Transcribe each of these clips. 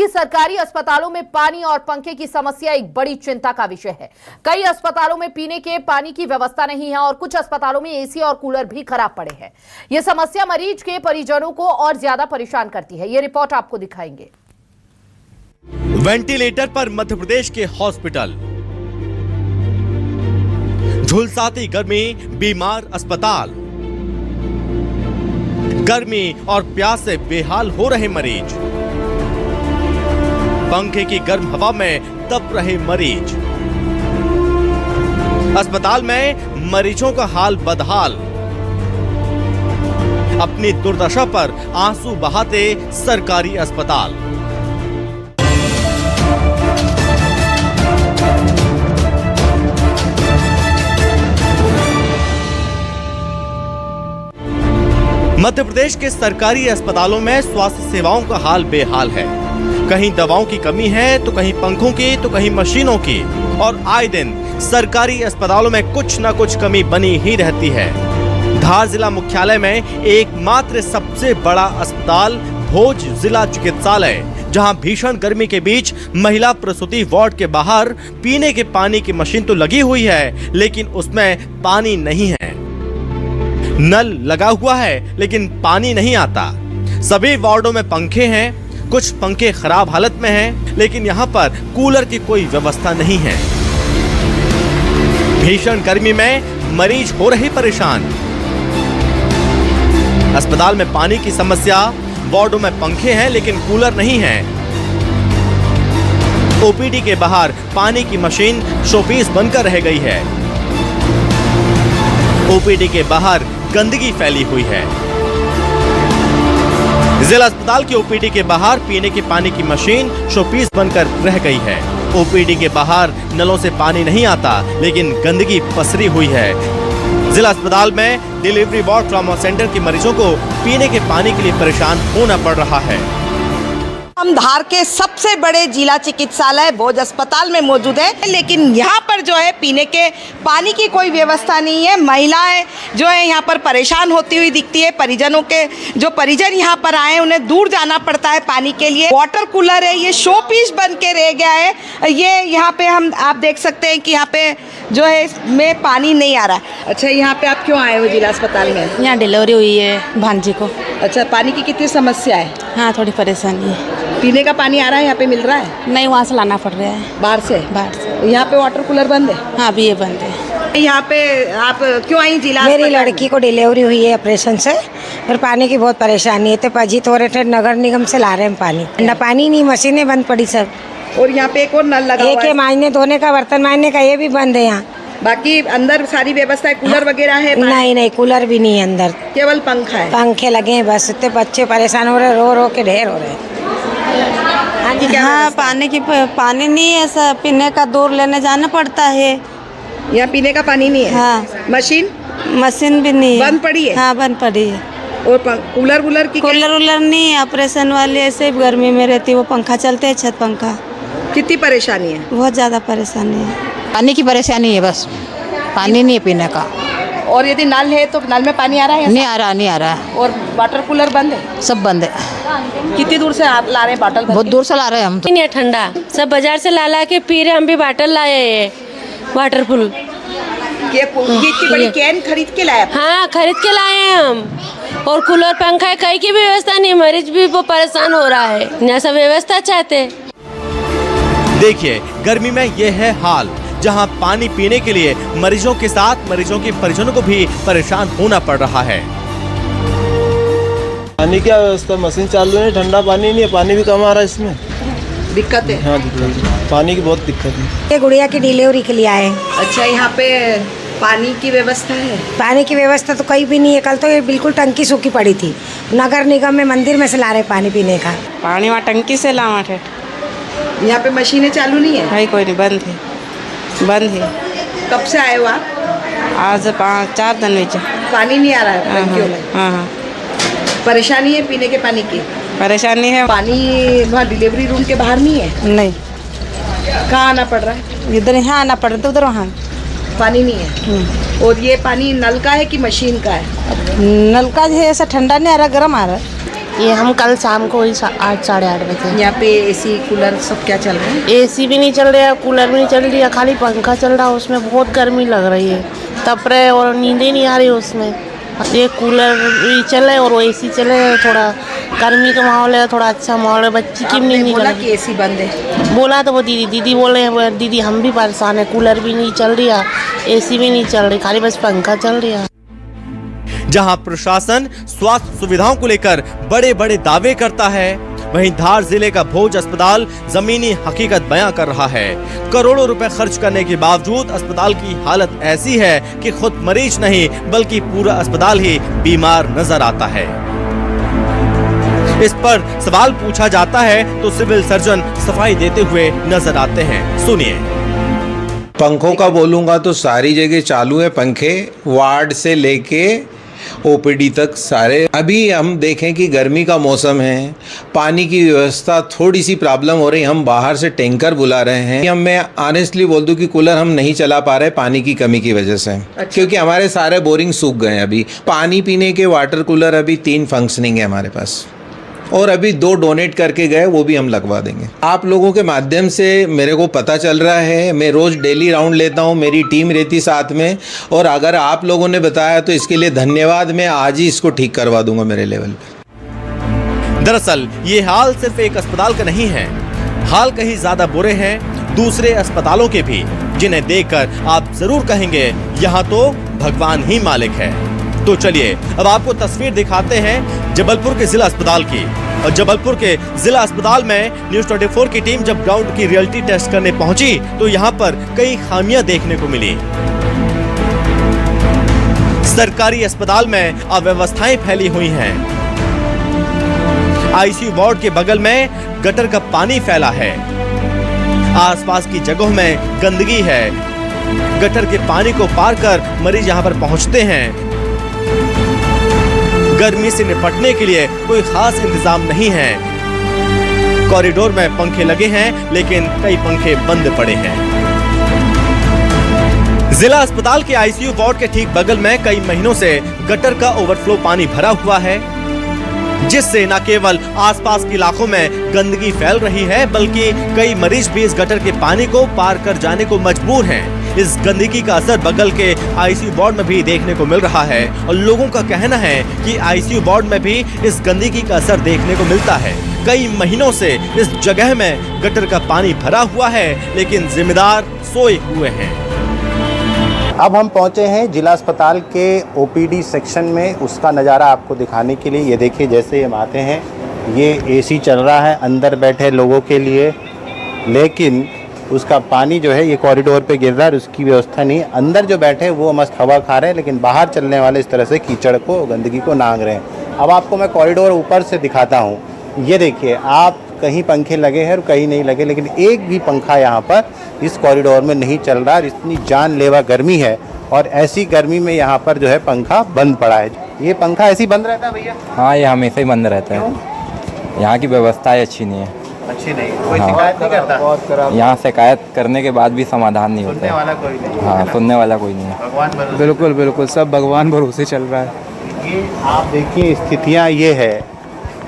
निजी सरकारी अस्पतालों में पानी और पंखे की समस्या एक बड़ी चिंता का विषय है। कई अस्पतालों में पीने के पानी की व्यवस्था नहीं है और कुछ अस्पतालों में एसी और कूलर भी खराब पड़े हैं। यह समस्या मरीज के परिजनों को और ज्यादा परेशान करती है। ये रिपोर्ट आपको दिखाएंगे। वेंटिलेटर पर मध्य प्रदेश के हॉस्पिटल, झुलसाती गर्मी, बीमार अस्पताल, गर्मी और प्यास से बेहाल हो रहे मरीज, पंखे की गर्म हवा में तप रहे मरीज, अस्पताल में मरीजों का हाल बदहाल, अपनी दुर्दशा पर आंसू बहाते सरकारी अस्पताल। मध्य प्रदेश के सरकारी अस्पतालों में स्वास्थ्य सेवाओं का हाल बेहाल है। कहीं दवाओं की कमी है तो कहीं पंखों की तो कहीं मशीनों की, और आए दिन सरकारी अस्पतालों में कुछ न कुछ कमी बनी ही रहती है। धार जिला मुख्यालय में एकमात्र सबसे बड़ा अस्पताल भोज जिला चिकित्सालय, जहां भीषण गर्मी के बीच महिला प्रसूति वार्ड के बाहर पीने के पानी की मशीन तो लगी हुई है, लेकिन उसमें पानी नहीं है। नल लगा हुआ है लेकिन पानी नहीं आता। सभी वार्डों में पंखे हैं, कुछ पंखे खराब हालत में हैं, लेकिन यहाँ पर कूलर की कोई व्यवस्था नहीं है। भीषण गर्मी में मरीज हो रहे परेशान। अस्पताल में पानी की समस्या, वार्डों में पंखे हैं लेकिन कूलर नहीं है। ओपीडी के बाहर पानी की मशीन शोपीस बनकर रह गई है। ओपीडी के बाहर गंदगी फैली हुई है। जिला अस्पताल की ओपीडी के बाहर पीने के पानी की मशीन शोपीस बनकर रह गई है। ओपीडी के बाहर नलों से पानी नहीं आता, लेकिन गंदगी पसरी हुई है। जिला अस्पताल में डिलीवरी वार्ड, ट्रॉमा सेंटर के मरीजों को पीने के पानी के लिए परेशान होना पड़ रहा है। हम धार के सबसे बड़े जिला चिकित्सालय भोज अस्पताल में मौजूद है, लेकिन यहाँ पर जो है पीने के पानी की कोई व्यवस्था नहीं है। महिलाएं जो है यहाँ पर परेशान होती हुई दिखती है। परिजनों के जो परिजन यहाँ पर आए उन्हें दूर जाना पड़ता है पानी के लिए। वाटर कूलर है, ये शो पीस बन के रह गया है। ये यहाँ पे आप देख सकते हैं कि यहाँ पे जो है इसमें पानी नहीं आ रहा है। अच्छा, यहाँ पे आप क्यों आए हो जिला अस्पताल में? यहाँ डिलीवरी हुई है भांजी को। अच्छा, पानी की कितनी समस्या है? हाँ, थोड़ी परेशानी है। पीने का पानी आ रहा है, यहाँ पे मिल रहा है? नहीं, वहाँ से लाना पड़ रहा है। बाहर से? बाहर से। यहाँ पे वाटर कूलर बंद है? हाँ, अभी ये बंद है। यहाँ पे आप क्यों आई जिला? मेरी लड़की को डिलीवरी हुई है ऑपरेशन से, और पानी की बहुत परेशानी है। तो पजीत हो रहे थे, नगर निगम से ला रहे हैं पानी। ठंडा पानी नहीं, मशीनें बंद पड़ी सब। और यहाँ पे एक और नल लगा एक है मायने धोने का, बर्तन मायने का, ये भी बंद है यहाँ। बाकी अंदर सारी व्यवस्था है, कूलर वगैरह है? नहीं, कूलर भी नहीं है अंदर, केवल पंखा है। पंखे लगे हैं बस। इतने बच्चे परेशान हो रहे, रो रो के ढेर हो रहे। हाँ, पानी नहीं है, सब पीने का दूर लेने जाना पड़ता है। यहाँ पीने का पानी नहीं है? हाँ। मशीन भी नहीं है, बंद पड़ी है? हाँ, बंद पड़ी है। और कूलर कूलर नहीं है। ऑपरेशन वाले ऐसे गर्मी में रहती, वो पंखा चलते है, छत पंखा। कितनी परेशानी है? बहुत ज़्यादा परेशानी है। पानी की परेशानी है, बस पानी नहीं है पीने का। और यदि नल है तो नल में पानी आ रहा है? नहीं आ रहा। और वाटर कूलर बंद है? सब बंद है। कितनी दूर से आप ला रहे हैं बॉटल? बहुत दूर से ला रहे हैं हम तो। नहीं है ठंडा, सब बाजार से ला के पी रहे। हम भी बॉटल लाए हैं वाटरफुल। ये इतनी बड़ी कैन खरीद के लाए? हाँ, खरीद के लाए हैं हम। और कूलर पंखा है, कहीं की भी व्यवस्था नहीं। मरीज भी वो परेशान हो रहा है, यहाँ सब व्यवस्था चाहते। देखिए, गर्मी में ये है हाल, जहां पानी पीने के लिए मरीजों के साथ मरीजों के परिजनों को भी परेशान होना पड़ रहा है। पानी की व्यवस्था, मशीन चालू है, ठंडा पानी नहीं है, पानी भी कम आ रहा है इसमें। दिक्कत है? हाँ, दिक्कत है, पानी की बहुत दिक्कत है। ये गुड़िया की डिलीवरी के लिए आए। अच्छा, यहाँ पे पानी की व्यवस्था है? पानी की व्यवस्था तो कहीं भी नहीं है। कल तो ये बिल्कुल टंकी सूखी पड़ी थी। नगर निगम में मंदिर में से ला रहे पानी पीने का। पानी वहाँ टंकी से लावा थे। यहाँ पे मशीनें चालू नहीं है? भाई कोई नहीं, बंद है। कब से आए हो आप? आज 4 दिन हुई। पानी नहीं आ रहा है टंकियों में? हाँ। परेशानी है पीने के पानी की? परेशानी है। पानी वहाँ डिलीवरी रूम के बाहर नहीं है? नहीं। कहाँ आना पड़ रहा है? इधर यहाँ आना पड़ रहा है, उधर वहाँ पानी नहीं है। और ये पानी नल का है कि मशीन का है? नल का जो है ऐसा ठंडा नहीं आ रहा, गर्म आ रहा है। ये हम कल शाम को ही 8 साढ़े 8 बजे। यहाँ पे एसी कूलर सब क्या चल रहा है? एसी भी नहीं चल रहा है, कूलर भी नहीं चल रही है, खाली पंखा चल रहा है, उसमें बहुत गर्मी लग रही है, तप रहे और नींद ही नहीं आ रही उसमें। ये कूलर भी चले और वो एसी चले, थोड़ा गर्मी का माहौल है, थोड़ा अच्छा माहौल है, बच्ची की नींद नहीं बोला कि एसी बंद है। बोला तो वो दीदी बोले हैं, दीदी हम भी परेशान है, कूलर भी नहीं चल रही है, एसी भी नहीं चल रही, खाली बस पंखा चल रही है। जहां प्रशासन स्वास्थ्य सुविधाओं को लेकर बड़े बड़े दावे करता है, वहीं धार जिले का भोज अस्पताल जमीनी हकीकत बयां कर रहा है। करोड़ों रुपए खर्च करने के बावजूद अस्पताल की हालत ऐसी है कि खुद मरीज नहीं बल्कि पूरा अस्पताल ही बीमार नजर आता है। इस पर सवाल पूछा जाता है तो सिविल सर्जन सफाई देते हुए नजर आते हैं। सुनिए। पंखों का बोलूँगा तो सारी जगह चालू है पंखे, वार्ड से लेके ओपीडी तक सारे। अभी हम देखें कि गर्मी का मौसम है, पानी की व्यवस्था थोड़ी सी प्रॉब्लम हो रही, हम बाहर से टैंकर बुला रहे हैं। हम मैं ऑनेस्टली बोल दूं कि कूलर हम नहीं चला पा रहे पानी की कमी की वजह से। क्योंकि हमारे सारे बोरिंग सूख गए हैं। अभी पानी पीने के वाटर कूलर अभी 3 फंक्शनिंग है हमारे पास, और अभी 2 डोनेट करके गए, वो भी हम लगवा देंगे। आप लोगों के माध्यम से मेरे को पता चल रहा है, मैं रोज़ डेली राउंड लेता हूँ, मेरी टीम रहती साथ में, और अगर आप लोगों ने बताया तो इसके लिए धन्यवाद। मैं आज ही इसको ठीक करवा दूंगा मेरे लेवल पे। दरअसल ये हाल सिर्फ एक अस्पताल का नहीं है, हाल कहीं ज्यादा बुरे हैं दूसरे अस्पतालों के भी, जिन्हें देखकर आप जरूर कहेंगे यहाँ तो भगवान ही मालिक है। तो चलिए अब आपको तस्वीर दिखाते हैं जबलपुर के जिला अस्पताल की। और जबलपुर के जिला अस्पताल में न्यूज़ 24 की टीम जब ग्राउंड की रियलिटी टेस्ट करने पहुंची तो यहाँ पर कई खामियां देखने को मिली। सरकारी अस्पताल में अव्यवस्थाएं फैली हुई हैं। आईसीयू वार्ड के बगल में गटर का पानी फैला है, आसपास की जगहों में गंदगी है, गटर के पानी को पार कर मरीज यहाँ पर पहुंचते हैं। गर्मी से निपटने के लिए कोई खास इंतजाम नहीं है। कॉरिडोर में पंखे लगे हैं लेकिन कई पंखे बंद पड़े हैं। जिला अस्पताल के आईसीयू वार्ड के ठीक बगल में कई महीनों से गटर का ओवरफ्लो पानी भरा हुआ है, जिससे न केवल आसपास के इलाकों में गंदगी फैल रही है बल्कि कई मरीज भी इस गटर के पानी को पार कर जाने को मजबूर हैं। इस गंदगी का असर बगल के आईसीयू वार्ड में भी देखने को मिल रहा है और लोगों का कहना है कि आईसीयू वार्ड में भी इस गंदगी का असर देखने को मिलता है। कई महीनों से इस जगह में गटर का पानी भरा हुआ है लेकिन जिम्मेदार सोए हुए हैं। अब हम पहुंचे हैं जिला अस्पताल के ओपीडी सेक्शन में, उसका नज़ारा आपको दिखाने के लिए। ये देखिए, जैसे हम आते हैं ये एसी चल रहा है अंदर बैठे लोगों के लिए, लेकिन उसका पानी जो है ये कॉरिडोर पे गिर रहा है, उसकी व्यवस्था नहीं। अंदर जो बैठे वो मस्त हवा खा रहे हैं, लेकिन बाहर चलने वाले इस तरह से कीचड़ को, गंदगी को नांग रहे हैं। अब आपको मैं कॉरिडोर ऊपर से दिखाता हूँ। ये देखिए, आप कहीं पंखे लगे हैं और कहीं नहीं लगे, लेकिन एक भी पंखा यहाँ पर इस कॉरिडोर में नहीं चल रहा है। इतनी जानलेवा गर्मी है और ऐसी गर्मी में यहाँ पर जो है पंखा बंद पड़ा है। ये पंखा ऐसे ही बंद रहता है भैया? हाँ, ये हमेशा ही बंद रहता है। यहाँ की व्यवस्था अच्छी नहीं है। अच्छी नहीं? कोई शिकायत नहीं करता? यहाँ शिकायत करने के बाद भी समाधान नहीं होता। सुनने वाला कोई नहीं? हाँ, सुनने वाला कोई नहीं है। भगवान बिल्कुल बिल्कुल, सब भगवान भरोसे चल रहा है। ये आप देखिए, स्थितियाँ ये है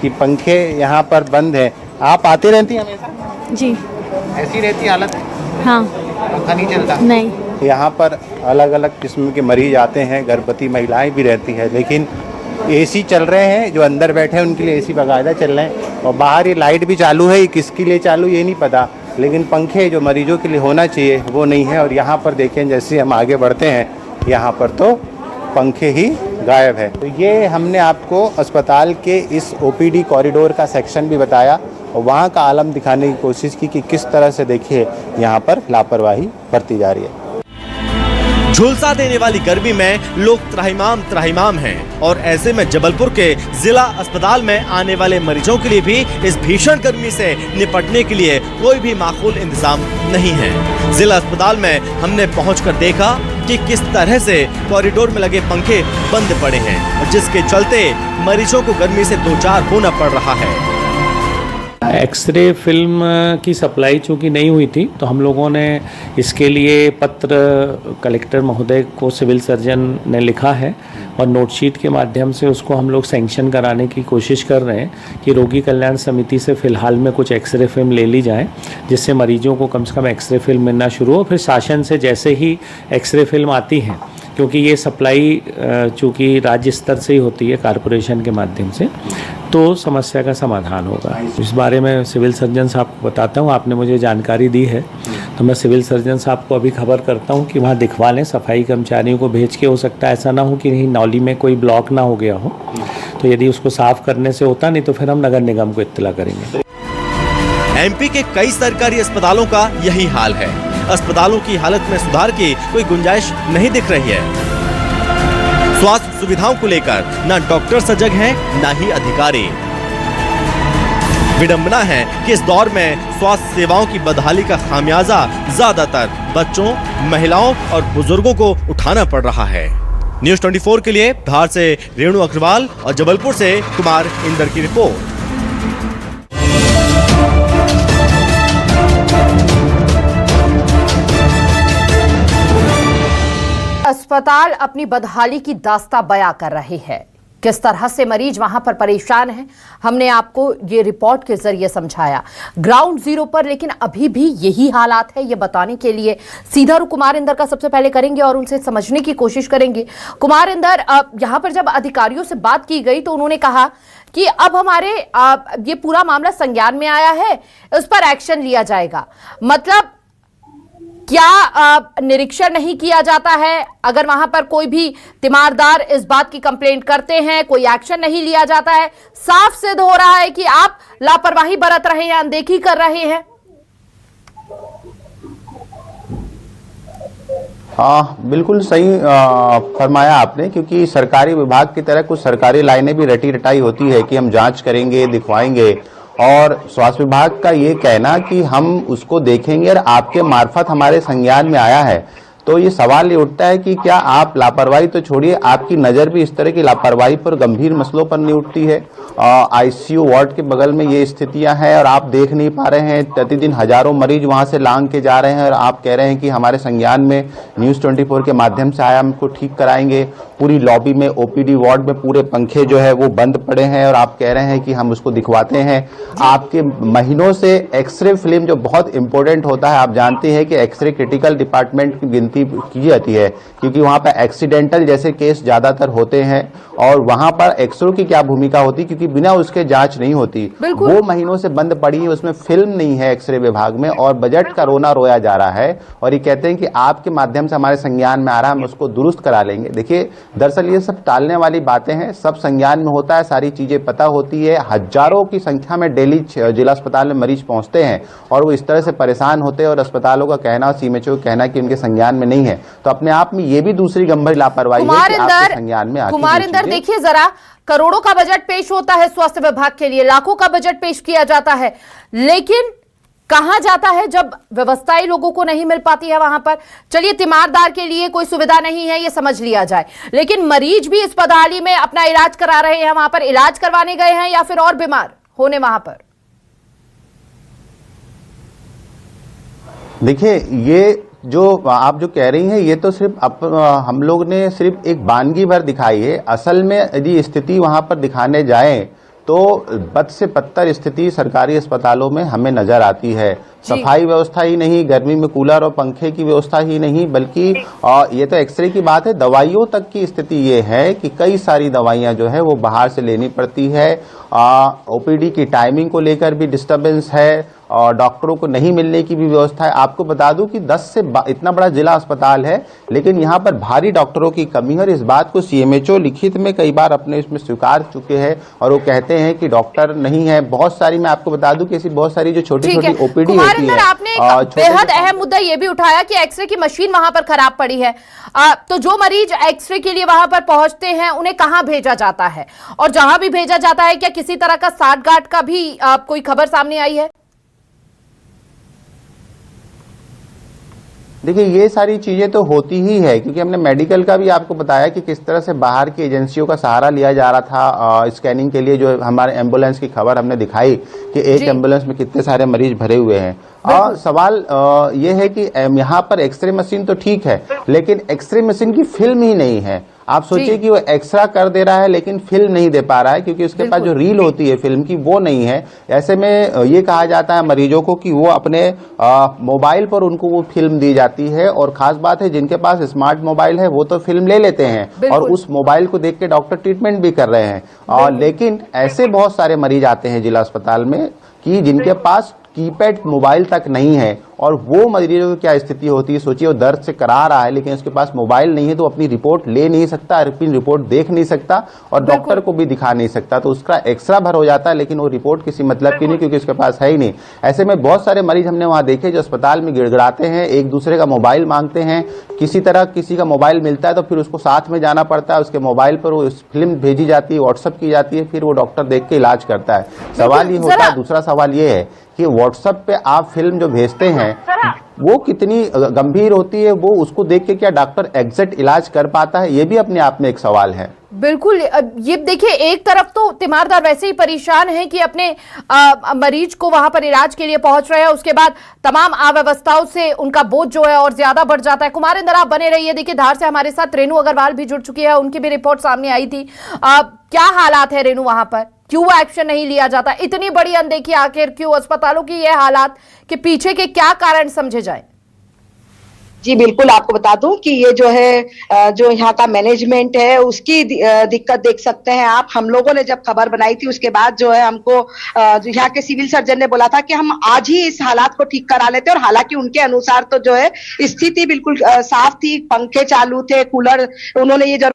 कि पंखे यहाँ पर बंद है। आप आते रहती हैं हमेशा? जी। ऐसी रहती हालत? हाँ। पंखा नहीं चलता? नहीं। यहाँ पर अलग अलग किस्म के मरीज आते हैं, गर्भवती महिलाएं भी रहती हैं, लेकिन एसी चल रहे हैं। जो अंदर बैठे हैं उनके लिए एसी बाकायदा चल रहे हैं, और बाहर ये लाइट भी चालू है। ये किसके लिए चालू ये नहीं पता, लेकिन पंखे जो मरीजों के लिए होना चाहिए वो नहीं है। और यहाँ पर देखें, जैसे हम आगे बढ़ते हैं यहाँ पर तो पंखे ही गायब है। तो ये हमने आपको अस्पताल के इस ओपीडी कॉरिडोर का सेक्शन भी बताया और वहाँ का आलम दिखाने की कोशिश की कि किस तरह से देखिए यहाँ पर लापरवाही बरती जा रही है। झुलसा देने वाली गर्मी में लोग त्राहिमाम हैं और ऐसे में जबलपुर के जिला अस्पताल में आने वाले मरीजों के लिए भी इस भीषण गर्मी से निपटने के लिए कोई भी माकूल इंतजाम नहीं है। जिला अस्पताल में हमने पहुंचकर देखा कि किस तरह से कॉरिडोर में लगे पंखे बंद पड़े हैं और जिसके चलते मरीजों को गर्मी से दो चार होना पड़ रहा है। एक्सरे फिल्म की सप्लाई चूँकि नहीं हुई थी तो हम लोगों ने इसके लिए पत्र कलेक्टर महोदय को सिविल सर्जन ने लिखा है और नोटशीट के माध्यम से उसको हम लोग सैंक्शन कराने की कोशिश कर रहे हैं कि रोगी कल्याण समिति से फ़िलहाल में कुछ एक्सरे फिल्म ले ली जाए, जिससे मरीजों को कम से कम एक्सरे फिल्म मिलना शुरू हो। फिर शासन से जैसे ही एक्सरे फिल्म आती हैं, क्योंकि ये सप्लाई चूँकि राज्य स्तर से ही होती है कॉरपोरेशन के माध्यम से, तो समस्या का समाधान होगा। इस बारे में सिविल सर्जन साहब को बताता हूँ, आपने मुझे जानकारी दी है तो मैं सिविल सर्जन साहब को अभी खबर करता हूँ कि वहाँ दिखवा लें, सफाई कर्मचारियों को भेज के। हो सकता है ऐसा ना हो कि नहीं नाली में कोई ब्लॉक ना हो गया हो, तो यदि उसको साफ करने से होता नहीं तो फिर हम नगर निगम को इत्तला करेंगे। एमपी के कई सरकारी अस्पतालों का यही हाल है। अस्पतालों की हालत में सुधार की कोई गुंजाइश नहीं दिख रही है। स्वास्थ्य सुविधाओं को लेकर न डॉक्टर सजग हैं, न ही अधिकारी। विडंबना है कि इस दौर में स्वास्थ्य सेवाओं की बदहाली का खामियाजा ज्यादातर बच्चों, महिलाओं और बुजुर्गों को उठाना पड़ रहा है। न्यूज़ 24 के लिए धार से रेणु अग्रवाल और जबलपुर से कुमार इंदर की रिपोर्ट। अस्पताल अपनी बदहाली की दास्तां बयां कर रहे हैं। किस तरह से मरीज वहां पर परेशान हैं, हमने आपको ये रिपोर्ट के जरिए समझाया ग्राउंड जीरो पर। लेकिन अभी भी यही हालात है, ये बताने के लिए सीधा रुख कुमार इंदर का सबसे पहले करेंगे और उनसे समझने की कोशिश करेंगे। कुमार इंदर, यहाँ पर जब अधिकारियों से बात की गई तो उन्होंने कहा कि अब हमारे ये पूरा मामला संज्ञान में आया है, उस पर एक्शन लिया जाएगा। मतलब क्या निरीक्षण नहीं किया जाता है? अगर वहां पर कोई भी तीमारदार इस बात की कंप्लेंट करते हैं, कोई एक्शन नहीं लिया जाता है, साफ सिद्ध हो रहा है कि आप लापरवाही बरत रहे हैं, अनदेखी कर रहे हैं। हाँ, बिल्कुल सही फरमाया आपने, क्योंकि सरकारी विभाग की तरह कुछ सरकारी लाइनें भी रटी रटाई होती है कि हम जांच करेंगे, दिखवाएंगे, और स्वास्थ्य विभाग का ये कहना कि हम उसको देखेंगे और आपके मार्फत हमारे संज्ञान में आया है, तो ये सवाल ये उठता है कि क्या आप लापरवाही तो छोड़िए, आपकी नज़र भी इस तरह की लापरवाही पर, गंभीर मसलों पर नहीं उठती है? आईसीयू वार्ड के बगल में ये स्थितियां हैं और आप देख नहीं पा रहे हैं। प्रतिदिन हजारों मरीज वहां से लांग के जा रहे हैं और आप कह रहे हैं कि हमारे संज्ञान में न्यूज़ 24 के माध्यम से आया, हमको ठीक कराएंगे। पूरी लॉबी में, ओपीडी वार्ड में पूरे पंखे जो है वो बंद पड़े हैं और आप कह रहे हैं कि हम उसको दिखवाते हैं। आपके महीनों से एक्सरे फिल्म जो बहुत इंपॉर्टेंट होता है, आप जानते हैं कि एक्सरे क्रिटिकल डिपार्टमेंट की गिनती की जाती है, क्योंकि वहां पर एक्सीडेंटल जैसे केस ज्यादातर होते हैं और वहां पर एक्सरे की क्या भूमिका होती, क्योंकि बिना उसके जांच नहीं होती। वो महीनों से बंद पड़ी है, उसमें फिल्म नहीं है एक्सरे विभाग में, और बजट का रोना रोया जा रहा है और ये कहते हैं कि आपके माध्यम से हमारे संज्ञान में आ रहा है, हम उसको दुरुस्त करा लेंगे। देखिए, दरअसल ये सब टालने वाली बातें हैं, सब संज्ञान में होता है, सारी चीजें पता होती है। हजारों की संख्या में डेली जिला अस्पताल में मरीज पहुंचते हैं और वो इस तरह से परेशान होते हैं और अस्पतालों का कहना, सीएमएचओ का कहना कि उनके संज्ञान में नहीं है, तो अपने आप में ये भी दूसरी गंभीर लापरवाही है कि आपके संज्ञान में आती है। कुमार इंदर, देखिए जरा, करोड़ों का बजट पेश होता है स्वास्थ्य विभाग के लिए, लाखों का बजट पेश किया जाता है, लेकिन कहां जाता है जब व्यवस्थाएं लोगों को नहीं मिल पाती है वहां पर? चलिए, तीमारदार के लिए कोई सुविधा नहीं है, ये समझ लिया जाए, लेकिन मरीज भी इस बदहाली में अपना इलाज करा रहे हैं, वहां पर इलाज करवाने गए हैं या फिर और बीमार होने वहां पर? देखिए, ये जो आप जो कह रही हैं, ये तो सिर्फ हम लोग ने सिर्फ एक वानगी भर दिखाई है। असल में यदि स्थिति वहां पर दिखाने जाएं तो बद से बदतर स्थिति सरकारी अस्पतालों में हमें नजर आती है। सफाई व्यवस्था ही नहीं, गर्मी में कूलर और पंखे की व्यवस्था ही नहीं, बल्कि ये तो एक्सरे की बात है, दवाइयों तक की स्थिति ये है कि कई सारी दवाइयां जो है वो बाहर से लेनी पड़ती है। ओपीडी की टाइमिंग को लेकर भी डिस्टर्बेंस है और डॉक्टरों को नहीं मिलने की भी व्यवस्था है। आपको बता दूं कि 10 से इतना बड़ा जिला अस्पताल है, लेकिन यहाँ पर भारी डॉक्टरों की कमी है और इस बात को सीएमएचओ लिखित में कई बार अपने इसमें स्वीकार चुके हैं और वो कहते हैं कि डॉक्टर नहीं है। बहुत सारी, मैं आपको बता दूं कि ऐसी बहुत सारी जो छोटी छोटी ओपीडी होती है। आपने एक बेहद अहम मुद्दा ये भी उठाया कि एक्सरे की मशीन वहां पर खराब पड़ी है, तो जो मरीज एक्सरे के लिए वहां पर पहुंचते हैं उन्हें कहां भेजा जाता है, और जहां भी भेजा जाता है क्या किसी तरह का साठगांठ का भी कोई खबर सामने आई है? देखिए ये सारी चीजें तो होती ही है, क्योंकि हमने मेडिकल का भी आपको बताया कि किस तरह से बाहर की एजेंसियों का सहारा लिया जा रहा था स्कैनिंग के लिए। जो हमारे एम्बुलेंस की खबर हमने दिखाई कि एक एम्बुलेंस में कितने सारे मरीज भरे हुए हैं। सवाल ये है कि यहाँ पर एक्सरे मशीन तो ठीक है, लेकिन एक्सरे मशीन की फिल्म ही नहीं है। आप सोचिए कि वो एक्सरा कर दे रहा है लेकिन फिल्म नहीं दे पा रहा है, क्योंकि उसके पास जो रील होती है फिल्म की वो नहीं है। ऐसे में ये कहा जाता है मरीजों को कि वो अपने मोबाइल पर उनको वो फिल्म दी जाती है, और खास बात है जिनके पास स्मार्ट मोबाइल है वो तो फिल्म ले लेते हैं और उस मोबाइल को देख के डॉक्टर ट्रीटमेंट भी कर रहे हैं। लेकिन ऐसे बहुत सारे मरीज आते हैं जिला अस्पताल में कि जिनके पास कीपैड मोबाइल तक नहीं है, और वो मरीजों की क्या स्थिति होती है सोचिए। वो दर्द से करा रहा है लेकिन उसके पास मोबाइल नहीं है, तो अपनी रिपोर्ट ले नहीं सकता, अपनी रिपोर्ट देख नहीं सकता और डॉक्टर को भी दिखा नहीं सकता, तो उसका एक्स्ट्रा भर हो जाता है, लेकिन वो रिपोर्ट किसी मतलब की नहीं, क्योंकि उसके पास है ही नहीं। ऐसे में बहुत सारे मरीज हमने वहां देखे जो अस्पताल में गिड़गिड़ाते हैं, एक दूसरे का मोबाइल मांगते हैं, किसी तरह किसी का मोबाइल मिलता है तो फिर उसको साथ में जाना पड़ता है, उसके मोबाइल पर वो फिल्म भेजी जाती है, व्हाट्सअप की जाती है, फिर वो डॉक्टर देख के इलाज करता है। सवाल ये होता है, दूसरा सवाल ये है कि व्हाट्सएप पे आप फिल्म जो भेजते हैं वो कितनी गंभीर होती है, वो उसको देख के क्या डॉक्टर एग्जैक्ट इलाज कर पाता है, ये भी अपने आप में एक सवाल है। बिल्कुल। ये देखिए, एक तरफ तो तीमारदार वैसे ही परेशान है कि अपने मरीज को वहां पर इलाज के लिए पहुंच रहे हैं, उसके बाद तमाम अव्यवस्थाओं से उनका बोझ जो है और ज्यादा बढ़ जाता है। कुमारिंदर आप बने रहिए। देखिए, धार से हमारे साथ रेणु अग्रवाल भी जुड़ चुकी है, उनकी भी रिपोर्ट सामने आई थी। क्या हालात है रेणु वहां पर, क्यों एक्शन नहीं लिया जाता? इतनी बड़ी अनदेखी आखिर क्यों? अस्पतालों की ये हालात के पीछे के क्या कारण समझे जाए? जी बिल्कुल, आपको बता दूं कि ये जो है जो यहाँ का मैनेजमेंट है उसकी दिक्कत देख सकते हैं आप। हम लोगों ने जब खबर बनाई थी उसके बाद जो है हमको यहाँ के सिविल सर्जन ने बोला था कि हम आज ही इस हालात को ठीक करा लेते, और हालांकि उनके अनुसार तो जो है स्थिति बिल्कुल साफ थी, पंखे चालू थे, कूलर, उन्होंने ये